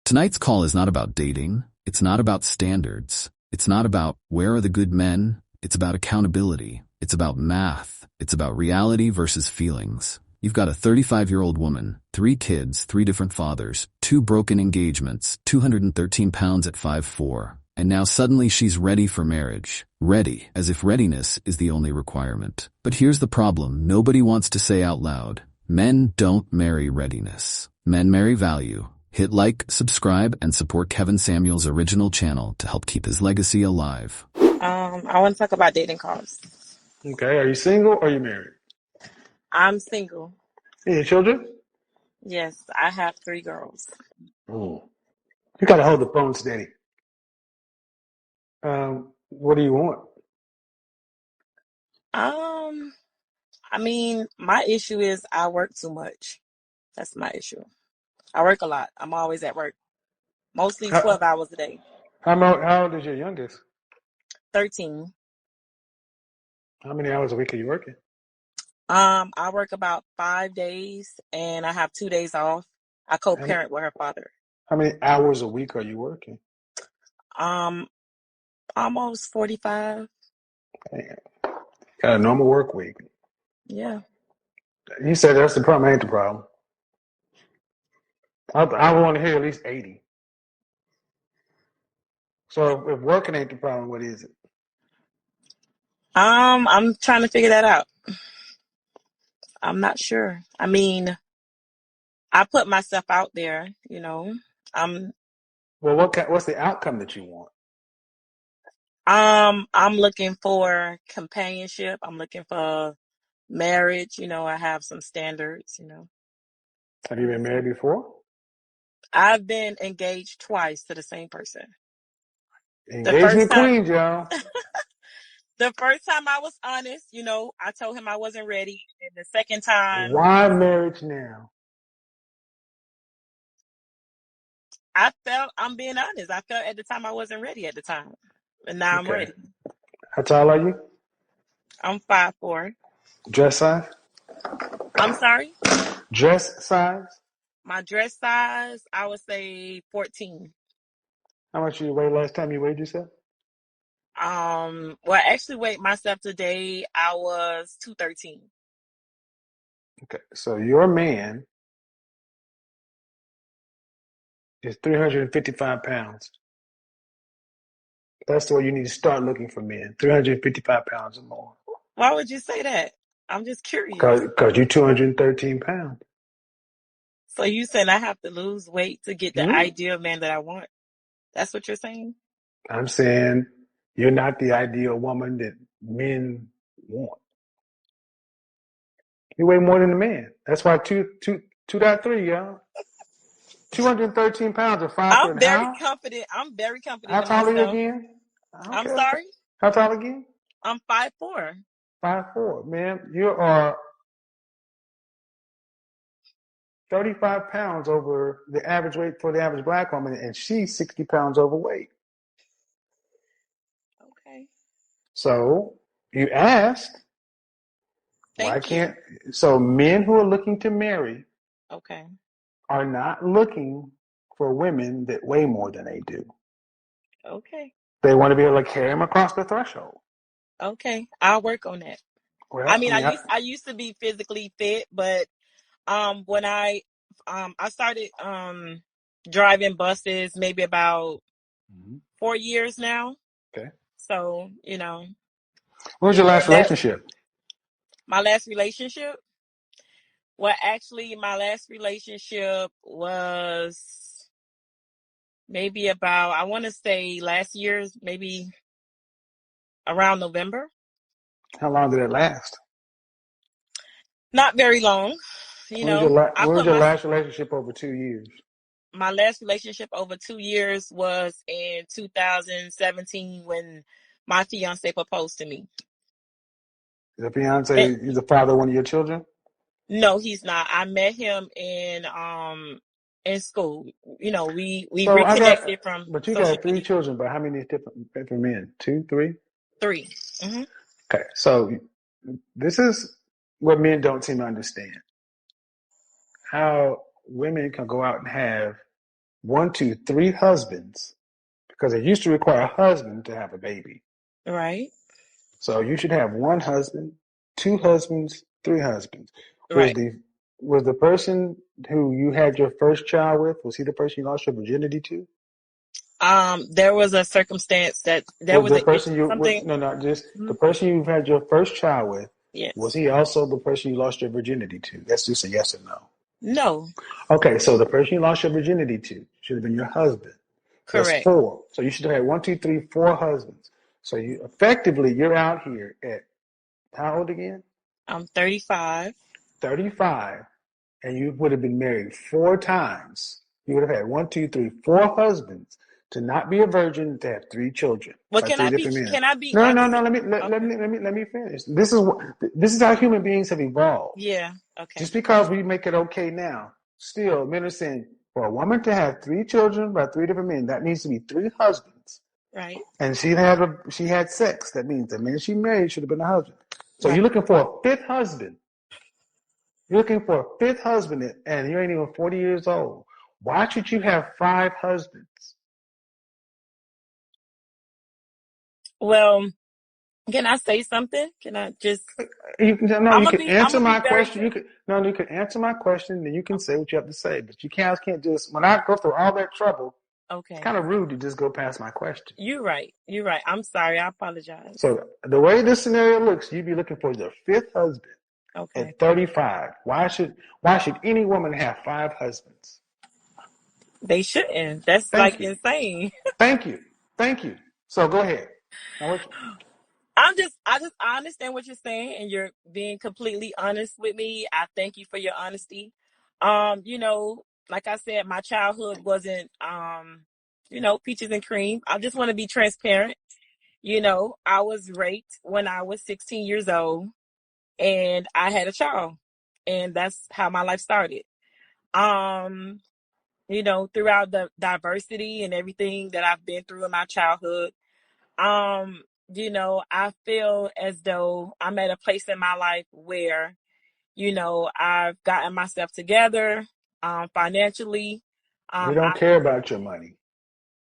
Tonight's call is not about dating. It's not about standards. It's not about where are the good men. It's about accountability. It's about math. It's about reality versus feelings. You've got a 35-year-old woman, 3 kids, 3 different fathers, 2 broken engagements, 213 pounds at 5'4", and now suddenly she's ready for marriage. Ready, as if readiness is the only requirement. But here's the problem nobody wants to say out loud. Men don't marry readiness. Men marry value. Hit like, subscribe, and support Kevin Samuel's original channel to help keep his legacy alive. I want to talk about dating costs. Okay, are you single or are you married? I'm single. Any children? Yes, I have 3 girls. You gotta hold the phone steady. What do you want? My issue is I work too much. That's my issue. I work a lot. I'm always at work. Mostly 12 How, hours a day. how old is your youngest? 13. How many hours a week are you working? I work about 5 days and I have 2 days off. I How many, co-parent with her father. how many hours a week are you working? Almost 45. Man, got a normal work week. Yeah. You said that's the problem, ain't the problem. I want to hear at least 80. So if working ain't the problem, what is it? I'm trying to figure that out. I'm not sure. I put myself out there, I'm Well, what's the outcome that you want? I'm looking for companionship. I'm looking for marriage. I have some standards. Have you been married before? I've been engaged twice to the same person. The first Engagement time, queens, y'all. the first time I was honest, I told him I wasn't ready. And the second time, Why marriage now? I'm being honest. I felt at the time I wasn't ready at the time. And now I'm Okay. ready. How tall are you? I'm 5'4". Dress size? I'm sorry. Dress size? My dress size, I would say 14. How much you weigh last time you weighed yourself? Well, I actually weighed myself today. I was 213. Okay, so your man is 355 pounds. That's the way you need to start looking for men. 355 pounds or more. Why would you say that? I'm just curious. Because you're 213 pounds. So you saying I have to lose weight to get the Hmm? ideal man that I want? That's what you're saying? I'm saying you're not the ideal woman that men want. You weigh more than a man. That's why 2.3, y'all. 213 pounds or 5 foot I'm and very how? confident. I'm very confident How in tall are you myself. again? I'm Okay. sorry. How tall again? I'm 5'4". 5'4". Man, you are 35 pounds over the average weight for the average black woman, and she's 60 pounds overweight. Okay. So you asked, why Thank you. can't, so men who are looking to marry Okay. are not looking for women that weigh more than they do. Okay. They want to be able to carry them across the threshold. Okay. I'll work on that. Well, I mean, I used to be physically fit, but when I started driving buses maybe about 4 years now. okay. So, What was your last and that relationship? my last relationship, well, actually my last relationship was maybe about, I want to say last year's, maybe around November. How long did it last? Not very long. I What was put your last relationship over 2 years? my last relationship over 2 years was in 2017 when my fiance proposed to me. The fiance And is the father of one of your children? no, he's not. I met him in school. We So reconnected from but you social got 3 media. children, but how many different men? 2, 3? 3. Mm-hmm. Okay, so this is what men don't seem to understand. How women can go out and have 1, 2, 3 husbands, because it used to require a husband to have a baby. Right. So you should have 1 husband, 2 husbands, 3 husbands. Was Right. the person who you had your first child with, was he the person you lost your virginity to? There was a circumstance that there Was was the an issue, person something. just the Mhm. person you've had your first child with, was Yes. he also the person you lost your virginity to? That's just a yes or no. No. Okay, so the person you lost your virginity to should have been your husband. So that's Correct. 4. So you should have had 1, 2, 3, 4 husbands. So you're out here at how old again? I'm 35. 35, and you would have been married 4 times. You would have had 1, 2, 3, 4 husbands to not be a virgin, to have 3 children Well, by 3 different men. can I be No, no, no. honest? Okay. Let me finish. This is how human beings have evolved. Yeah. Okay. Just because we make it okay now, still men are saying for a woman to have 3 children by 3 different men, that needs to be 3 husbands. Right. And she had sex. That means the man she married should have been a husband. So Right. you're looking for a 5th husband. You're looking for a 5th husband, and you ain't even 40 years old. Why should you have 5 husbands? Well, can I say something? Can I just? You can I'm answer gonna be my very. question. You can answer my question, and you can say what you have to say. But you can't just, when I go through all that trouble, it's Okay. kind of rude to just go past my question. You're right. You're right. I'm sorry. I apologize. So the way this scenario looks, you'd be looking for your 5th husband Okay. at 35. Why should any woman have 5 husbands? They shouldn't. That's Thank like you. insane. Thank you. Thank you. So go ahead. Now, I understand what you're saying, and you're being completely honest with me. I thank you for your honesty. Like I said, my childhood wasn't, peaches and cream. I just want to be transparent. I was raped when I was 16 years old, and I had a child, and that's how my life started. Um, Throughout the diversity and everything that I've been through in my childhood, I feel as though I'm at a place in my life where, I've gotten myself together, financially. We I don't care about your money.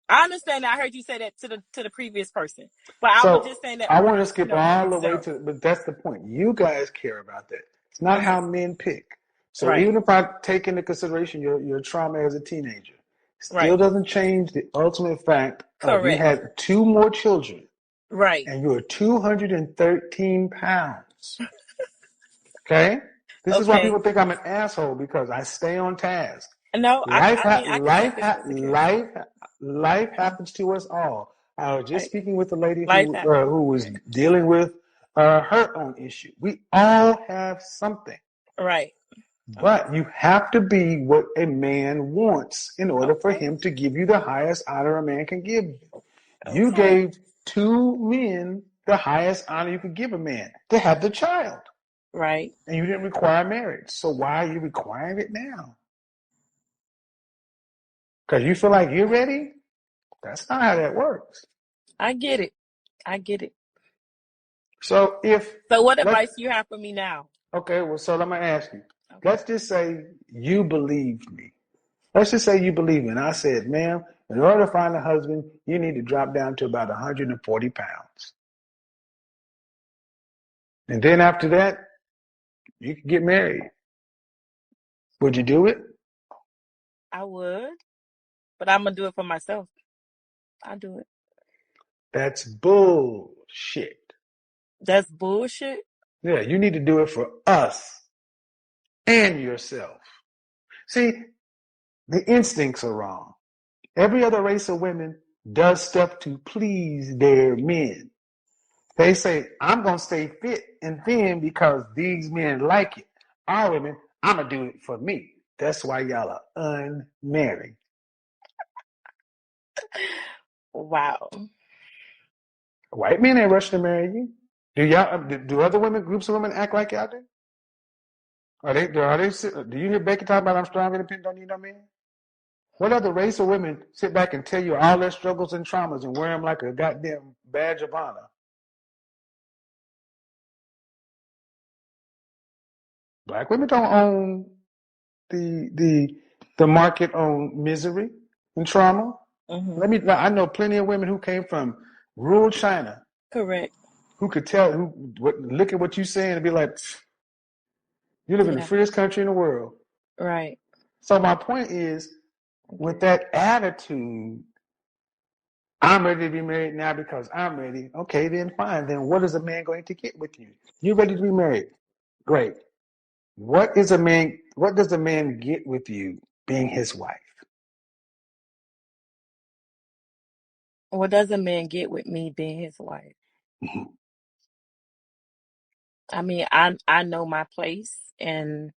I understand that. I heard you say that to the previous person, but I was So just saying that I for, want to skip all the way myself. to, but that's the point. You guys care about that. It's not Okay. how men pick. So Right. even if I take into consideration your trauma as a teenager, Right. still doesn't change the ultimate fact of you Correct. had 2 more children Right. and you were 213 pounds. Okay? This is why Okay. people think I'm an asshole, because I stay on task. No, Life, I mean, I can take responsibility. life happens to us all. I was just Right. speaking with a lady Life happens. who was dealing with her own issue. We all have something, Right. Okay. but you have to be what a man wants in order for Okay. him to give you the highest honor a man can give you. You Okay. gave 2 men the highest honor you could give a man, to have the child, Right. and you didn't require marriage. So why are you requiring it now? Because you feel like you're ready? That's not how that works. I get it. I get it. So So what let advice you have for me now? okay, well, so let me ask you. Okay. Let's just say you believed me. Let's just say you believe me. And I said, ma'am, in order to find a husband, you need to drop down to about 140 pounds. And then after that, you can get married. Would you do it? I would, but I'm gonna do it for myself. I do it. That's bullshit. That's bullshit. Yeah, you need to do it for us and yourself. See, the instincts are wrong. Every other race of women does stuff to please their men. They say, I'm going to stay fit and thin because these men like it. Our women, I'm going to do it for me. That's why y'all are unmarried. Wow. White men ain't rushing to marry you. Do other women, groups of women act like y'all do? Do you hear Becky talk about I'm strong, independent, don't need no man? What other race of women sit back and tell you all their struggles and traumas and wear them like a goddamn badge of honor? Black women don't own the market on misery. and trauma. Mm-hmm. I know plenty of women who came from rural China Correct. who could tell, look at what you saying and be like, you live in the Yeah. freest country in the world. Right. So my point is, with Okay. that attitude, I'm ready to be married now because I'm ready. Okay, then fine. Then what is a man going to get with you? You're ready to be married. Great. What does a man get with you being his wife? What does a man get with me being his wife? I mean, I know my place and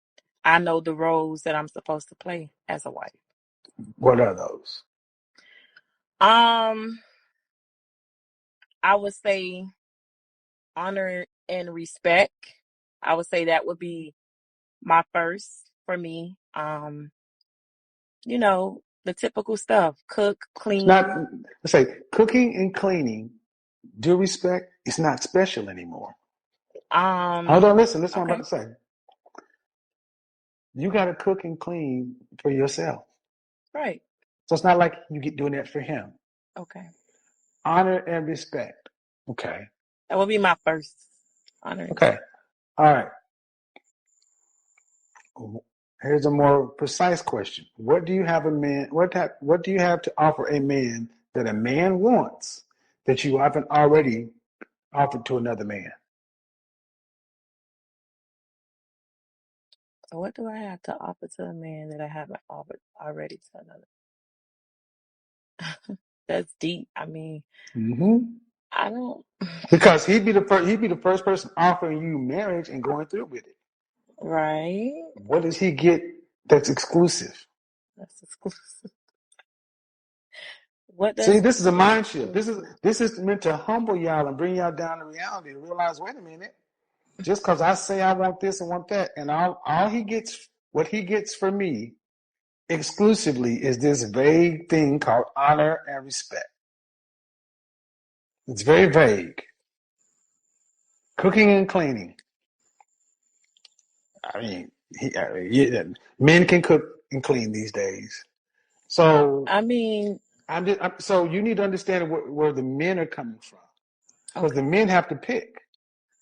I know the roles that I'm supposed to play as a wife. What are those? Um, I would say honor and respect. I would say that would be my first for me. The typical stuff. Cook, It's not, clean. let's say, cooking and cleaning, due respect, it's not special anymore. Hold Um, on, listen, what I'm about okay, to say. You got to cook and clean for yourself. right. So it's not like you get doing that for him. Okay. Honor and respect. Okay. That would be my first honor and Okay. respect. All right. Here's a more precise question. What do you have to offer a man that a man wants that you haven't already offered to another man? So what do I have to offer to a man that I haven't offered already to another? That's deep. I mean, Mm-hmm. I don't. Because he'd be the first person offering you marriage and going through with it. Right. What does he get that's exclusive? That's exclusive. What See, does this is a he get mind shift. This is exclusive? this is meant to humble y'all and bring y'all down to reality and realize, wait a minute, just because I say I want this and want that, and all he gets, what he gets from me exclusively is this vague thing called honor and respect. It's very vague. Cooking and cleaning. I mean, men can cook and clean these days. So I mean, so you need to understand where the men are coming from, because the okay. men have to pick.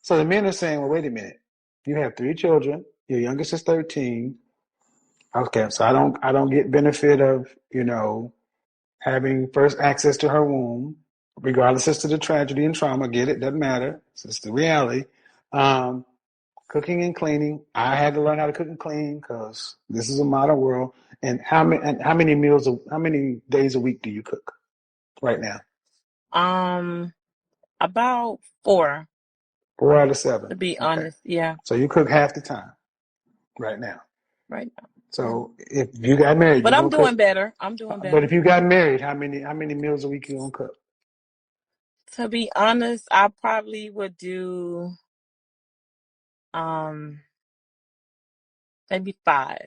So the men are saying, well, wait a minute. You have 3 children. Your youngest is 13. Okay, so I don't get benefit of, having first access to her womb, regardless as to the tragedy and trauma. Get it? Doesn't matter. It's the reality. Um, Cooking and cleaning. I had to learn how to cook and clean because this is a modern world. And how many days a week do you cook right now? Um, about 4, 4 out of 7. to be Okay. honest. Yeah, So you cook half the time right now. right now. Yeah. So if you got married, But you're I'm gonna cook. doing better. I'm doing But if better. you got married, how many meals a week you gonna cook? To be honest, I probably would do um maybe 5.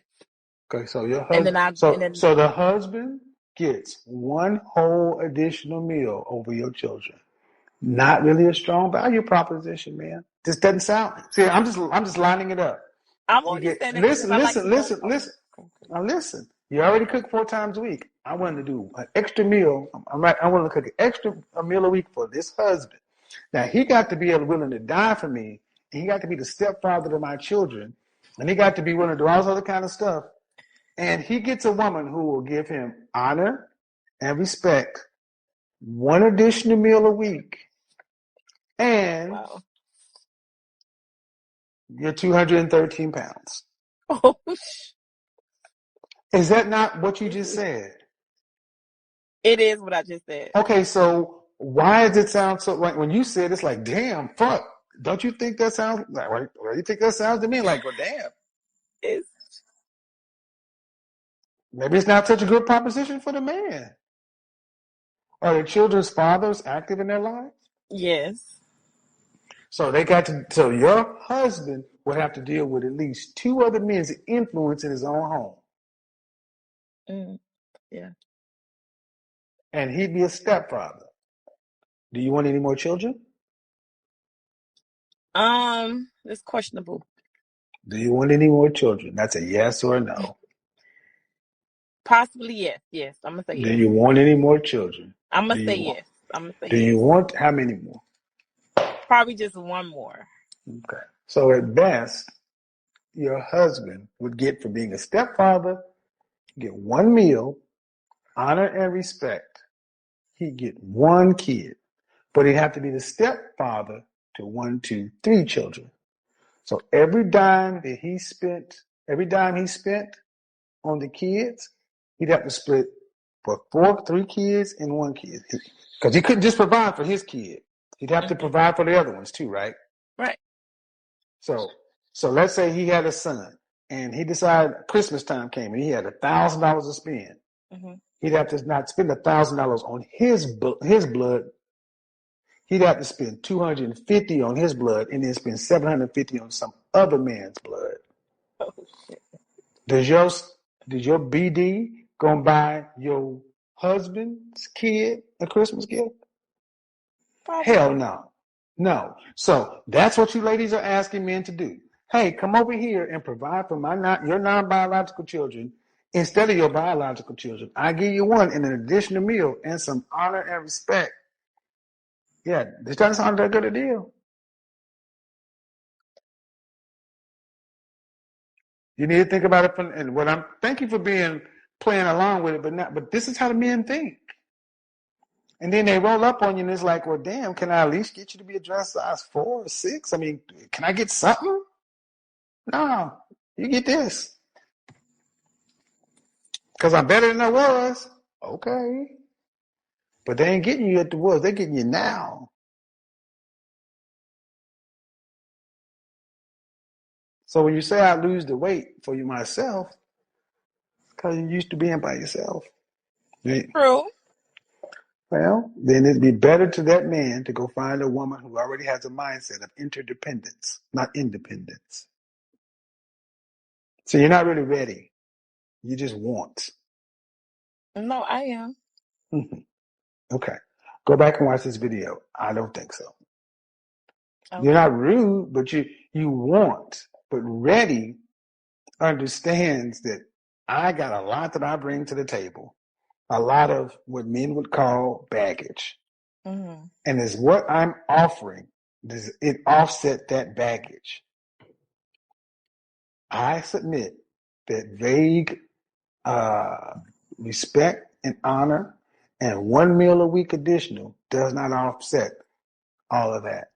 Okay, so your And husband, then I and so then so the husband gets one whole additional meal over your children. Not really a strong value proposition, man. This doesn't sound. See, I'm just lining it up. I'm You only get saying that because listen, I like to listen, go listen, home. listen. Now listen. You already cook 4 times a week. I wanted to do an extra meal. I want to cook a meal a week for this husband. Now he got to be willing to die for me, and he got to be the stepfather to my children, and he got to be willing to do all this other kind of stuff. And he gets a woman who will give him honor and respect, one additional meal a week, and Wow. you're 213 pounds. Oh, Is that not what you just it said? is what I just said. Okay, so why does it sound so like when you said it's like, damn, fuck. Don't you think that sounds like, what do you think that sounds to me? Like, well, damn. It's Maybe it's not such a good proposition for the man. Are the children's fathers active in their lives? yes. So your husband will have to deal with at least 2 other men's influence in his own home. Mm, yeah. And he'd be a stepfather. Do you want any more children? It's questionable. Do you want any more children? That's a yes or a no. Possibly, yes. Yes. I'm going to say Do yes. you want any more children? I'm going Do to say you want? yes. I'm going to say Do yes. you want how many more? Probably just one more. Okay. So at best, your husband would get for being a stepfather, get one meal, honor and respect. He'd get one kid, but he'd have to be the stepfather to 1, 2, 3 children. So every dime he spent on the kids, he'd have to split for 3 kids and 1 kid. Because he couldn't just provide for his kid. He'd have to Mm-hmm. provide for the other ones too, right? Right. So let's say he had a son and he decided Christmas time came and he had $1,000 to spend. Mm-hmm. He'd have to not spend $1,000 on his blood. He'd have to spend $250 on his blood and then spend $750 on some other man's blood. Oh, shit. Does your BD gonna buy your husband's kid a Christmas gift? Probably Hell not. no. No. So that's what you ladies are asking men to do. Hey, come over here and provide for your non-biological children instead of your biological children. I give you one in an additional meal and some honor and respect. Yeah, this doesn't sound that good a deal. You need to think about it and thank you for playing along with it, but this is how the men think. And then they roll up on you and it's like, well, damn, can I at least get you to be a dress size 4 or 6? I mean, can I get something? No, you get this. Because I'm better than I was. Okay. But they ain't getting you at the was. They're getting you now. So when you say I lose the weight for you myself, because you're used to being by yourself. Right? True. Well, then it'd be better to that man to go find a woman who already has a mindset of interdependence, not independence. So you're not really ready. You just want. No, I am. Okay. Go back and watch this video. I don't think so. You're Okay. not rude, but you want. But ready understands that I got a lot that I bring to the table. A lot of what men would call baggage. Mm-hmm. And is what I'm offering, does it offset that baggage? I submit that vague respect and honor and one meal a week additional does not offset all of that.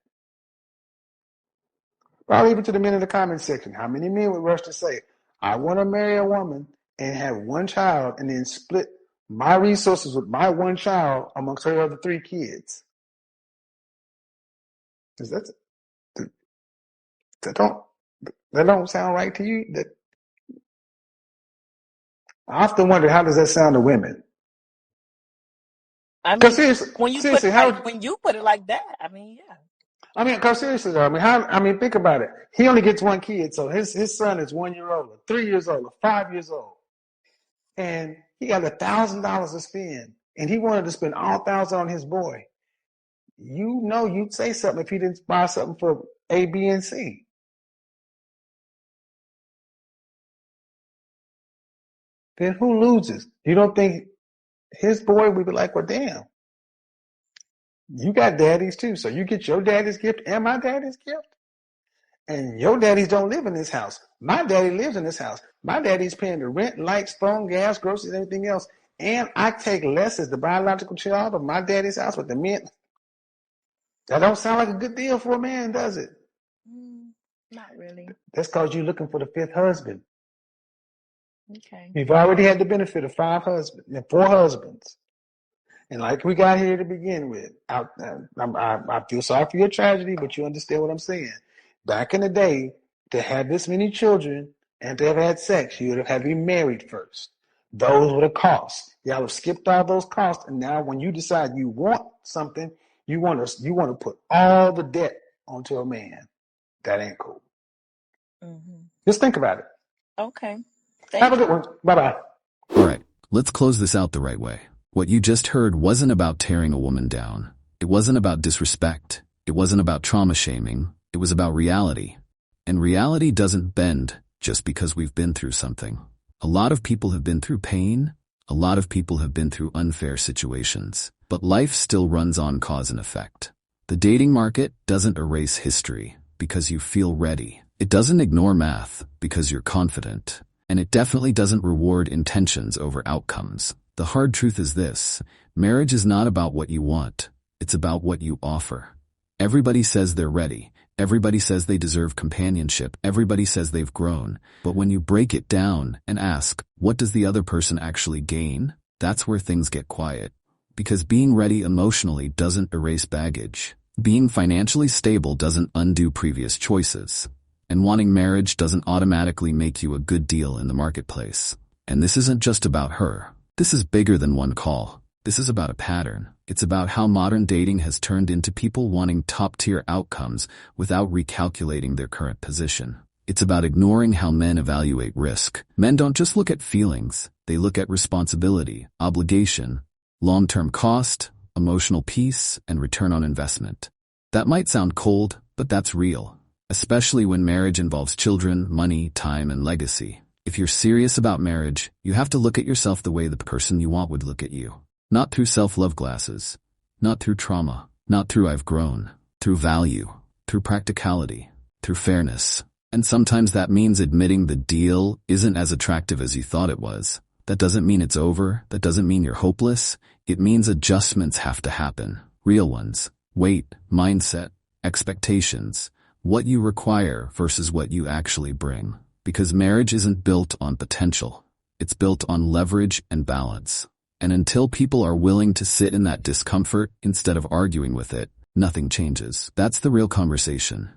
But I'll leave it to the men in the comment section. How many men would rush to say, I want to marry a woman and have one child and then split my resources with my one child amongst her other 3 kids? Because that don't sound right to you. I often wonder, how does that sound to women? I Because mean, seriously, how? when you put it like that, I mean, yeah. I mean, because seriously, though, I mean, think about it. He only gets 1 kid, so his son is 1 year old, or 3 years old, or 5 years old, and he got $1,000 to spend, and he wanted to spend all 1,000 on his boy. You know, you'd say something if he didn't buy something for A, B, and C. Then who loses? You don't think his boy would be like, well, damn, you got daddies too, so you get your daddy's gift and my daddy's gift? And your daddies don't live in this house. My daddy lives in this house. My daddy's paying the rent, lights, phone, gas, groceries, everything else. And I take less as the biological child of my daddy's house with the men. That don't sound like a good deal for a man, does it? Not really. That's because you're looking for the 5th husband. Okay. You've already had the benefit of 4 husbands. And like we got here to begin with, I feel sorry for your tragedy, but you understand what I'm saying. Back in the day, to have this many children and to have had sex, you would have had to be married first. Those were the costs. Y'all have skipped all those costs, and now when you decide you want something, you want to put all the debt onto a man. That ain't cool. Mm-hmm. Just think about it. Okay. Have a Thank good you. one. Bye-bye. All right, let's close this out the right way. What you just heard wasn't about tearing a woman down. It wasn't about disrespect. It wasn't about trauma shaming. It was about reality. And reality doesn't bend just because we've been through something. A lot of people have been through pain, A lot of people have been through unfair situations, but life still runs on cause and effect. The dating market doesn't erase history because you feel ready. It doesn't ignore math because you're confident. And it definitely doesn't reward intentions over outcomes. The hard truth is this: marriage is not about what you want. It's about what you offer. Everybody says they're ready. Everybody says they deserve companionship. Everybody says they've grown. But when you break it down and ask, what does the other person actually gain? That's where things get quiet. Because being ready emotionally doesn't erase baggage. Being financially stable doesn't undo previous choices. And wanting marriage doesn't automatically make you a good deal in the marketplace. And this isn't just about her. This is bigger than one call. This is about a pattern. It's about how modern dating has turned into people wanting top-tier outcomes without recalculating their current position. It's about ignoring how men evaluate risk. Men don't just look at feelings. They look at responsibility, obligation, long-term cost, emotional peace, and return on investment. That might sound cold, but that's real. Especially when marriage involves children, money, time, and legacy. If you're serious about marriage, you have to look at yourself the way the person you want would look at you. Not through self-love glasses. Not through trauma. Not through I've grown. Through value. Through practicality. Through fairness. And sometimes that means admitting the deal isn't as attractive as you thought it was. That doesn't mean it's over. That doesn't mean you're hopeless. It means adjustments have to happen. Real ones. Weight, mindset, expectations. What you require versus what you actually bring. Because marriage isn't built on potential. It's built on leverage and balance. And until people are willing to sit in that discomfort instead of arguing with it, nothing changes. That's the real conversation.